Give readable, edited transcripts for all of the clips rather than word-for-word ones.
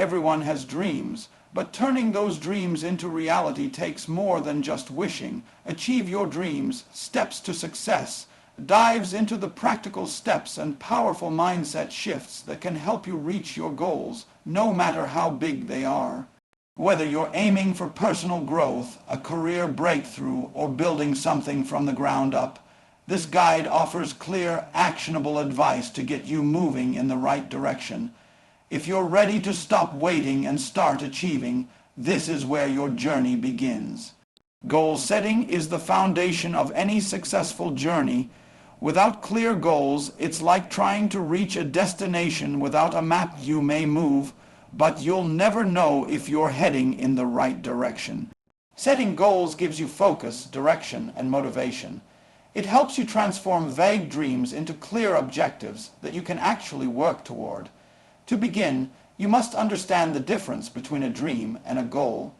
everyone has dreams, but turning those dreams into reality takes more than just wishing. Achieve Your Dreams, Steps to Success, dives into the practical steps and powerful mindset shifts that can help you reach your goals, no matter how big they are. Whether you're aiming for personal growth, a career breakthrough, or building something from the ground up, this guide offers clear, actionable advice to get you moving in the right direction. If you're ready to stop waiting and start achieving, this is where your journey begins. Goal setting is the foundation of any successful journey. Without clear goals, it's like trying to reach a destination without a map. You may move, but you'll never know if you're heading in the right direction. Setting goals gives you focus, direction, and motivation. It helps you transform vague dreams into clear objectives that you can actually work toward. To begin, you must understand the difference between a dream and a goal.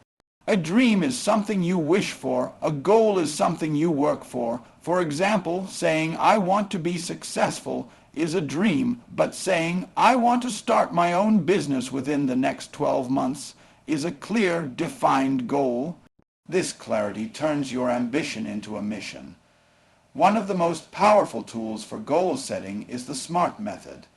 A dream is something you wish for. A goal is something you work for. For example, saying, "I want to be successful," is a dream, but saying, "I want to start my own business within the next 12 months," is a clear, defined goal. This clarity turns your ambition into a mission. One of the most powerful tools for goal setting is the SMART method.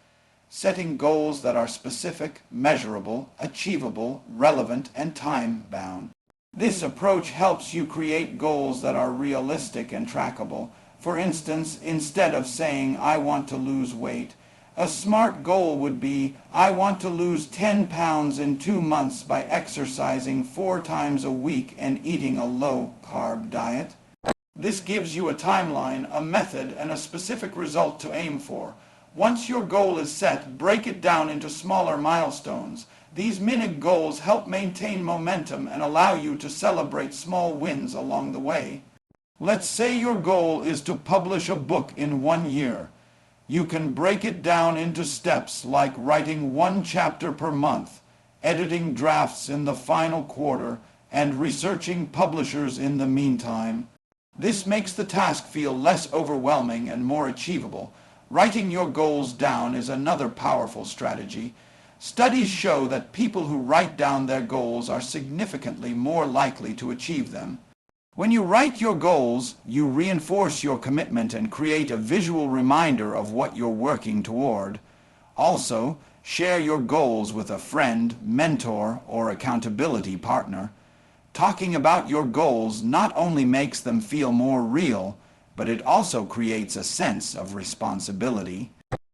Setting goals that are specific, measurable, achievable, relevant, and time-bound. This approach helps you create goals that are realistic and trackable. For instance, instead of saying, "I want to lose weight," a SMART goal would be, "I want to lose 10 pounds in 2 months by exercising 4 times a week and eating a low-carb diet." This gives you a timeline, a method, and a specific result to aim for. Once your goal is set, break it down into smaller milestones. These mini goals help maintain momentum and allow you to celebrate small wins along the way. Let's say your goal is to publish a book in 1 year. You can break it down into steps like writing 1 chapter per month, editing drafts in the final quarter, and researching publishers in the meantime. This makes the task feel less overwhelming and more achievable. Writing your goals down is another powerful strategy. Studies show that people who write down their goals are significantly more likely to achieve them. When you write your goals, you reinforce your commitment and create a visual reminder of what you're working toward. Also, share your goals with a friend, mentor, or accountability partner. Talking about your goals not only makes them feel more real, but it also creates a sense of responsibility.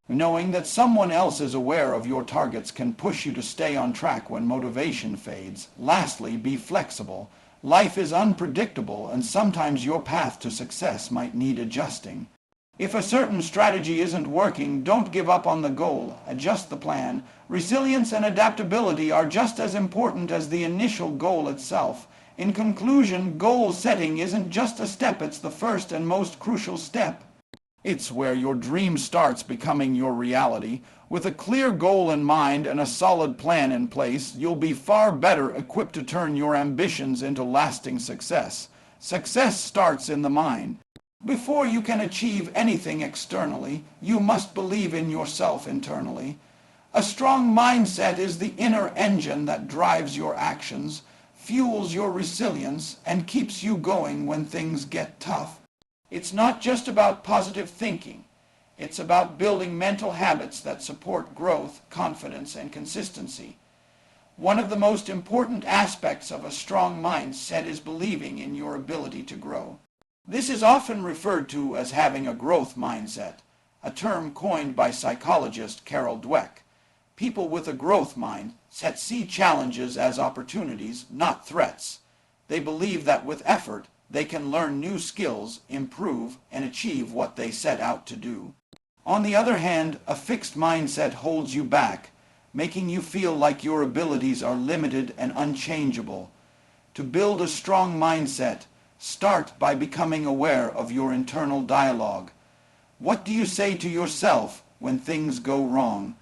Knowing that someone else is aware of your targets can push you to stay on track when motivation fades. Lastly, be flexible. Life is unpredictable, and sometimes your path to success might need adjusting. If a certain strategy isn't working, don't give up on the goal. Adjust the plan. Resilience and adaptability are just as important as the initial goal itself. In conclusion, goal setting isn't just a step, it's the first and most crucial step. It's where your dream starts becoming your reality. With a clear goal in mind and a solid plan in place, you'll be far better equipped to turn your ambitions into lasting success. Success starts in the mind. Before you can achieve anything externally, you must believe in yourself internally. A strong mindset is the inner engine that drives your actions, fuels your resilience, and keeps you going when things get tough. It's not just about positive thinking. It's about building mental habits that support growth, confidence, and consistency. One of the most important aspects of a strong mindset is believing in your ability to grow. This is often referred to as having a growth mindset, a term coined by psychologist Carol Dweck. People with a growth mindset see challenges as opportunities, not threats. They believe that with effort, they can learn new skills, improve, and achieve what they set out to do. On the other hand, a fixed mindset holds you back, making you feel like your abilities are limited and unchangeable. To build a strong mindset, start by becoming aware of your internal dialogue. What do you say to yourself when things go wrong?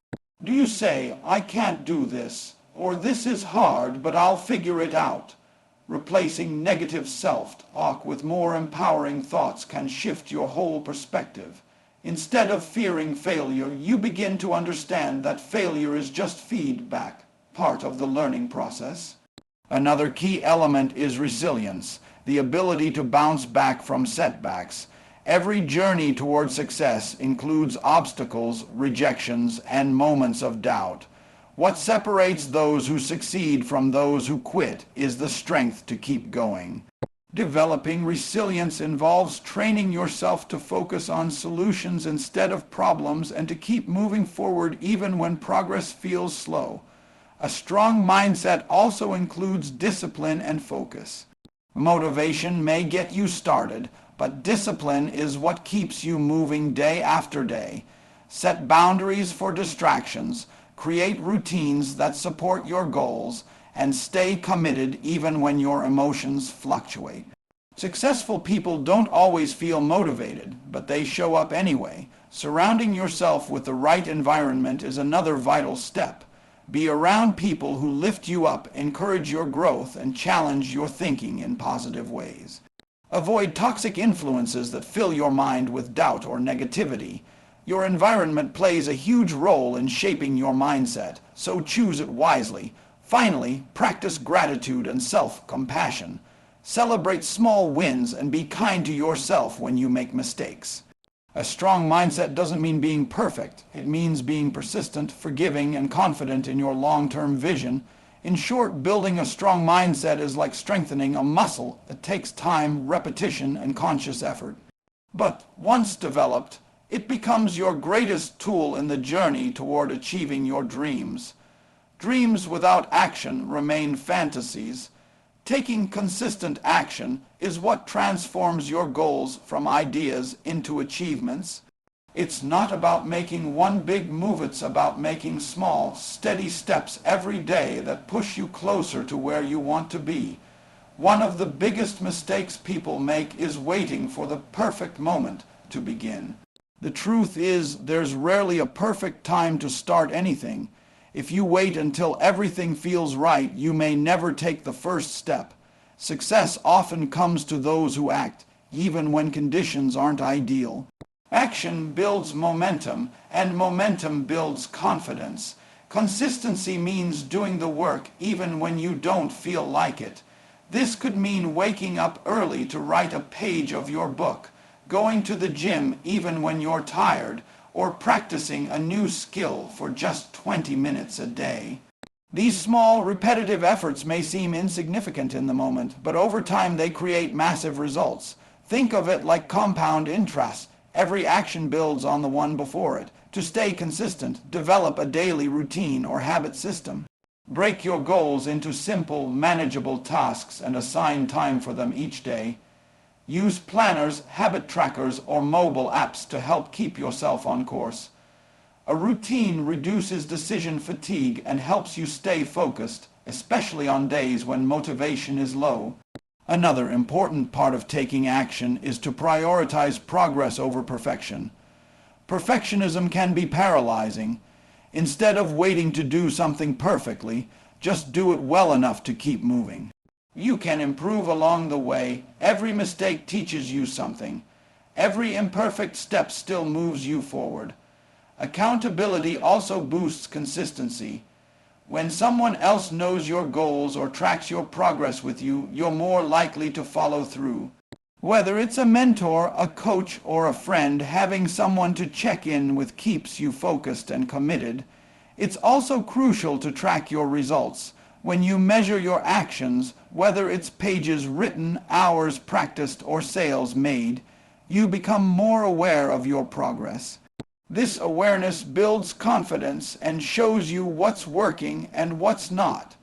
Do you say, "I can't do this," or "this is hard, but I'll figure it out"? Replacing negative self-talk with more empowering thoughts can shift your whole perspective. Instead of fearing failure, you begin to understand that failure is just feedback. part of the learning process. Another key element is resilience, the ability to bounce back from setbacks. Every journey toward success includes obstacles, rejections, and moments of doubt. What separates those who succeed from those who quit is the strength to keep going. Developing resilience involves training yourself to focus on solutions instead of problems and to keep moving forward even when progress feels slow. A strong mindset also includes discipline and focus. Motivation may get you started, but discipline is what keeps you moving day after day. Set boundaries for distractions, create routines that support your goals, and stay committed even when your emotions fluctuate. Successful people don't always feel motivated, but they show up anyway. Surrounding yourself with the right environment is another vital step. Be around people who lift you up, encourage your growth, and challenge your thinking in positive ways. Avoid toxic influences that fill your mind with doubt or negativity. Your environment plays a huge role in shaping your mindset, so choose it wisely. Finally, practice gratitude and self-compassion. Celebrate small wins and be kind to yourself when you make mistakes. A strong mindset doesn't mean being perfect. It means being persistent, forgiving, and confident in your long-term vision. In short, building a strong mindset is like strengthening a muscle. It takes time, repetition, and conscious effort. But once developed, it becomes your greatest tool in the journey toward achieving your dreams. Dreams without action remain fantasies. Taking consistent action is what transforms your goals from ideas into achievements. It's not about making one big move, it's about making small, steady steps every day that push you closer to where you want to be. One of the biggest mistakes people make is waiting for the perfect moment to begin. The truth is, there's rarely a perfect time to start anything. If you wait until everything feels right, you may never take the first step. Success often comes to those who act, even when conditions aren't ideal. Action builds momentum, and momentum builds confidence. Consistency means doing the work even when you don't feel like it. This could mean waking up early to write a page of your book, going to the gym even when you're tired, or practicing a new skill for just 20 minutes a day. These small, repetitive efforts may seem insignificant in the moment, but over time they create massive results. Think of it like compound interest. Every action builds on the one before it. To stay consistent, develop a daily routine or habit system. Break your goals into simple, manageable tasks and assign time for them each day. Use planners, habit trackers, or mobile apps to help keep yourself on course. A routine reduces decision fatigue and helps you stay focused, especially on days when motivation is low. Another important part of taking action is to prioritize progress over perfection. Perfectionism can be paralyzing. Instead of waiting to do something perfectly, just do it well enough to keep moving. You can improve along the way. Every mistake teaches you something. Every imperfect step still moves you forward. Accountability also boosts consistency. When someone else knows your goals or tracks your progress with you, you're more likely to follow through. Whether it's a mentor, a coach, or a friend, having someone to check in with keeps you focused and committed. It's also crucial to track your results. When you measure your actions, whether it's pages written, hours practiced, or sales made, you become more aware of your progress. This awareness builds confidence and shows you what's working and what's not.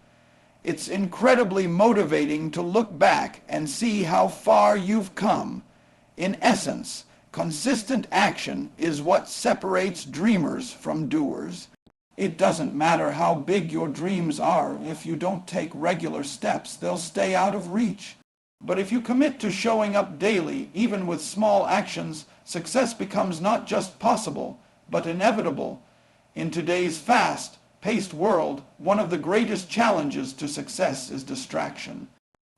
It's incredibly motivating to look back and see how far you've come. In essence, consistent action is what separates dreamers from doers. It doesn't matter how big your dreams are. If you don't take regular steps, they'll stay out of reach. But if you commit to showing up daily, even with small actions, success becomes not just possible, but inevitable. In today's fast-paced world, one of the greatest challenges to success is distraction.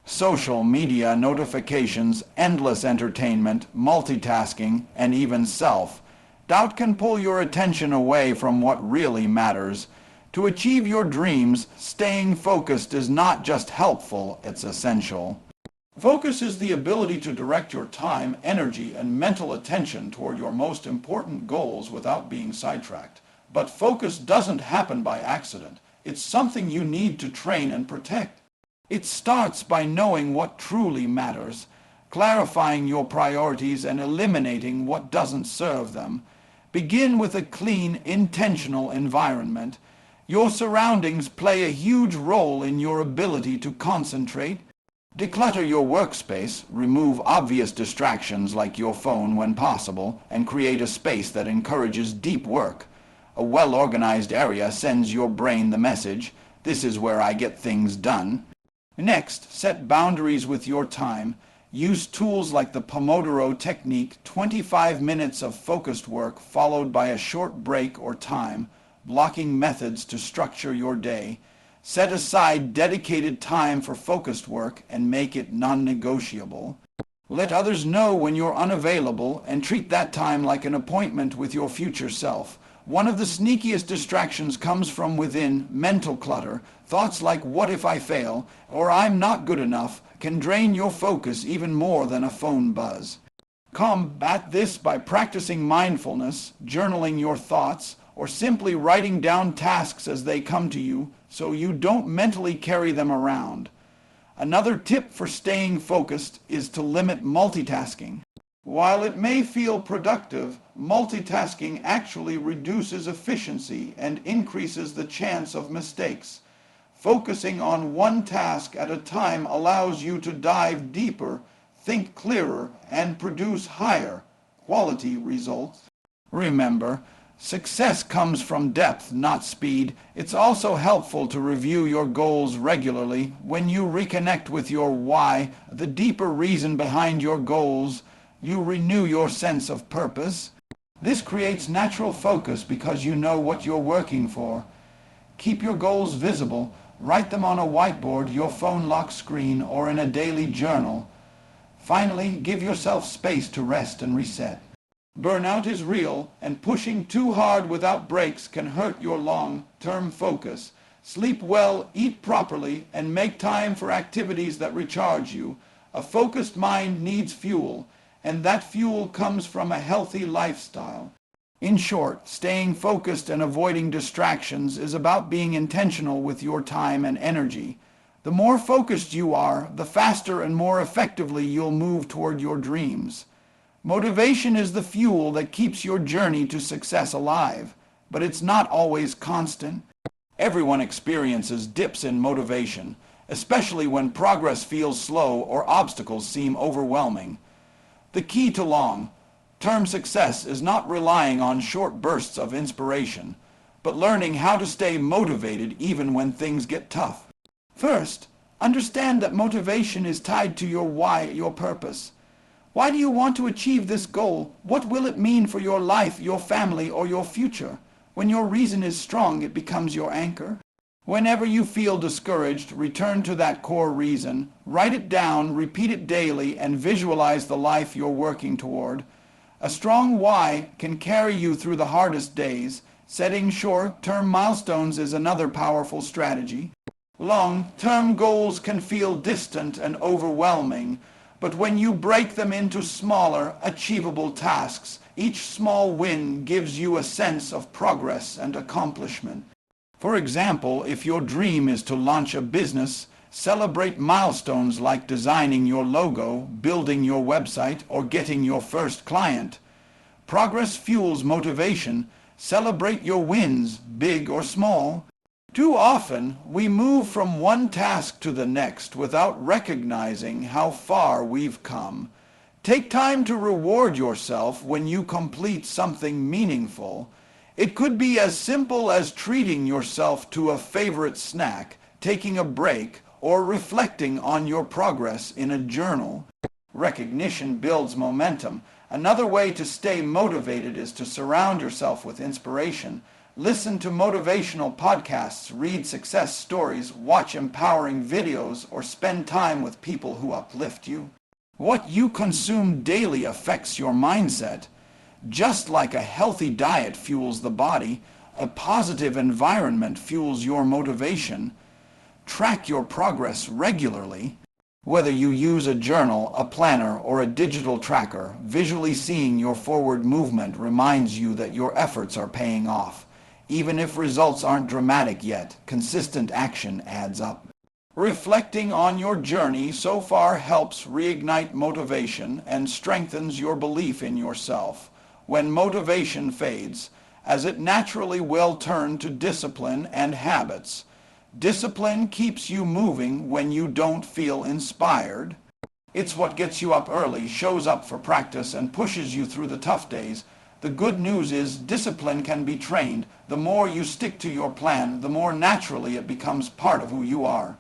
Social media, notifications, endless entertainment, multitasking, and even self-doubt can pull your attention away from what really matters. To achieve your dreams, staying focused is not just helpful, it's essential. Focus is the ability to direct your time, energy, and mental attention toward your most important goals without being sidetracked. But focus doesn't happen by accident. It's something you need to train and protect. It starts by knowing what truly matters, clarifying your priorities and eliminating what doesn't serve them. Begin with a clean, intentional environment. Your surroundings play a huge role in your ability to concentrate. Declutter your workspace, remove obvious distractions like your phone when possible, and create a space that encourages deep work. A well-organized area sends your brain the message, "This is where I get things done." Next, set boundaries with your time. Use tools like the Pomodoro technique, 25 minutes of focused work followed by a short break or time, blocking methods to structure your day. Set aside dedicated time for focused work and make it non-negotiable. Let others know when you're unavailable and treat that time like an appointment with your future self. One of the sneakiest distractions comes from within. Mental clutter. Thoughts like "what if I fail?" or "I'm not good enough" can drain your focus even more than a phone buzz. Combat this by practicing mindfulness, journaling your thoughts, or simply writing down tasks as they come to you so you don't mentally carry them around. Another tip for staying focused is to limit multitasking. While it may feel productive, multitasking actually reduces efficiency and increases the chance of mistakes. Focusing on one task at a time allows you to dive deeper, think clearer, and produce higher quality results. Remember, success comes from depth, not speed. It's also helpful to review your goals regularly. When you reconnect with your why, the deeper reason behind your goals, you renew your sense of purpose. This creates natural focus because you know what you're working for. Keep your goals visible. Write them on a whiteboard, your phone lock screen, or in a daily journal. Finally, give yourself space to rest and reset. Burnout is real, and pushing too hard without breaks can hurt your long-term focus. Sleep well, eat properly, and make time for activities that recharge you. A focused mind needs fuel, and that fuel comes from a healthy lifestyle. In short, staying focused and avoiding distractions is about being intentional with your time and energy. The more focused you are, the faster and more effectively you'll move toward your dreams. Motivation is the fuel that keeps your journey to success alive, but it's not always constant. Everyone experiences dips in motivation, especially when progress feels slow or obstacles seem overwhelming. The key to long-term success is not relying on short bursts of inspiration, but learning how to stay motivated even when things get tough. First, understand that motivation is tied to your why, your purpose. Why do you want to achieve this goal? What will it mean for your life, your family, or your future? When your reason is strong, it becomes your anchor. Whenever you feel discouraged, return to that core reason. Write it down, repeat it daily, and visualize the life you're working toward. A strong why can carry you through the hardest days. Setting short-term milestones is another powerful strategy. Long-term goals can feel distant and overwhelming, but when you break them into smaller, achievable tasks, each small win gives you a sense of progress and accomplishment. For example, if your dream is to launch a business, celebrate milestones like designing your logo, building your website, or getting your first client. Progress fuels motivation. Celebrate your wins, big or small. Too often, we move from one task to the next without recognizing how far we've come. Take time to reward yourself when you complete something meaningful. It could be as simple as treating yourself to a favorite snack, taking a break, or reflecting on your progress in a journal. Recognition builds momentum. Another way to stay motivated is to surround yourself with inspiration. Listen to motivational podcasts, read success stories, watch empowering videos, or spend time with people who uplift you. What you consume daily affects your mindset. Just like a healthy diet fuels the body, A positive environment fuels your motivation. Track your progress regularly. Whether you use a journal, a planner, or a digital tracker, visually seeing your forward movement reminds you that your efforts are paying off. Even if results aren't dramatic yet, consistent action adds up. Reflecting on your journey so far helps reignite motivation and strengthens your belief in yourself. When motivation fades, as it naturally will turn to discipline and habits. Discipline keeps you moving when you don't feel inspired. It's what gets you up early, shows up for practice, and pushes you through the tough days. The good news is discipline can be trained. The more you stick to your plan, the more naturally it becomes part of who you are.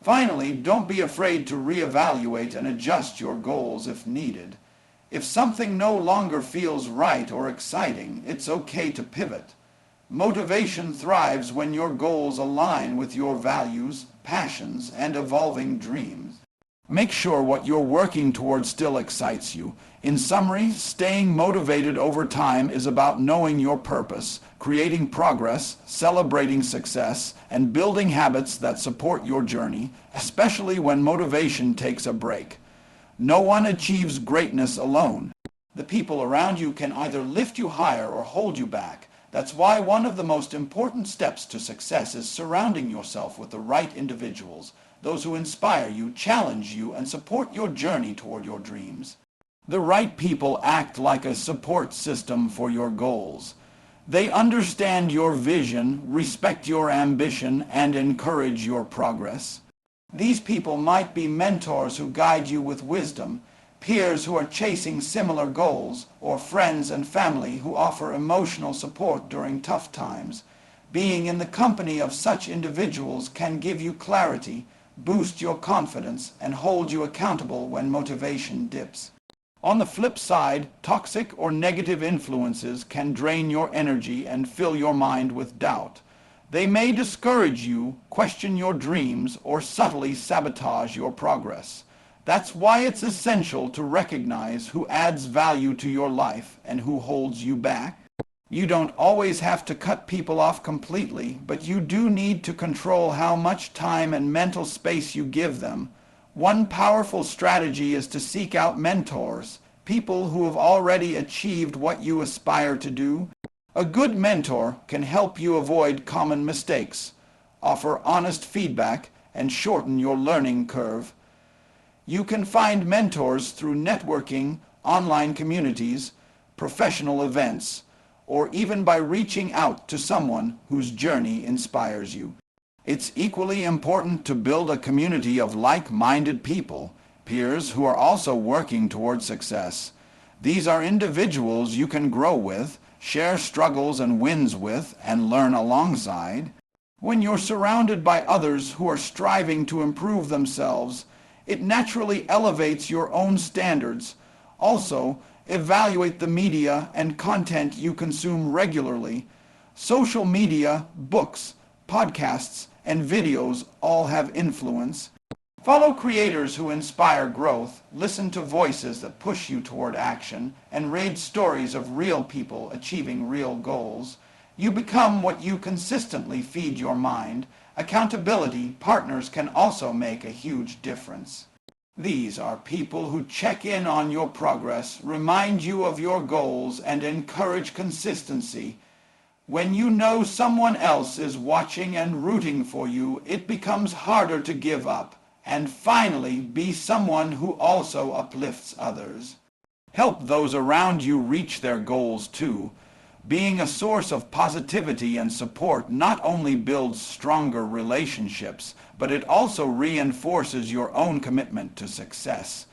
Finally, don't be afraid to reevaluate and adjust your goals if needed. If something no longer feels right or exciting, it's okay to pivot. Motivation thrives when your goals align with your values, passions, and evolving dreams. Make sure what you're working towards still excites you. In summary, staying motivated over time is about knowing your purpose, creating progress, celebrating success, and building habits that support your journey, especially when motivation takes a break. No one achieves greatness alone. The people around you can either lift you higher or hold you back. That's why one of the most important steps to success is surrounding yourself with the right individuals, those who inspire you, challenge you, and support your journey toward your dreams. The right people act like a support system for your goals. They understand your vision, respect your ambition, and encourage your progress. These people might be mentors who guide you with wisdom, peers who are chasing similar goals, or friends and family who offer emotional support during tough times. Being in the company of such individuals can give you clarity, boost your confidence, and hold you accountable when motivation dips. On the flip side, toxic or negative influences can drain your energy and fill your mind with doubt. They may discourage you, question your dreams, or subtly sabotage your progress. That's why it's essential to recognize who adds value to your life and who holds you back. You don't always have to cut people off completely, but you do need to control how much time and mental space you give them. One powerful strategy is to seek out mentors, people who have already achieved what you aspire to do. A good mentor can help you avoid common mistakes, offer honest feedback, and shorten your learning curve. You can find mentors through networking, online communities, professional events, or even by reaching out to someone whose journey inspires you. It's equally important to build a community of like-minded people, peers who are also working toward success. These are individuals you can grow with, share struggles and wins with, and learn alongside. When you're surrounded by others who are striving to improve themselves, it naturally elevates your own standards. Also, evaluate the media and content you consume regularly. Social media, books, podcasts, and videos all have influence. Follow creators who inspire growth, listen to voices that push you toward action, and read stories of real people achieving real goals. You become what you consistently feed your mind. Accountability partners can also make a huge difference. These are people who check in on your progress, remind you of your goals, and encourage consistency. When you know someone else is watching and rooting for you, it becomes harder to give up. And finally, be someone who also uplifts others. Help those around you reach their goals too. Being a source of positivity and support not only builds stronger relationships, but it also reinforces your own commitment to success.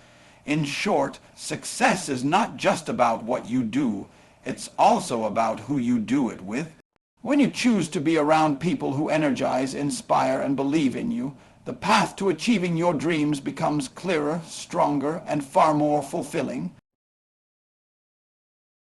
In short, success is not just about what you do, it's also about who you do it with. When you choose to be around people who energize, inspire, and believe in you, the path to achieving your dreams becomes clearer, stronger, and far more fulfilling.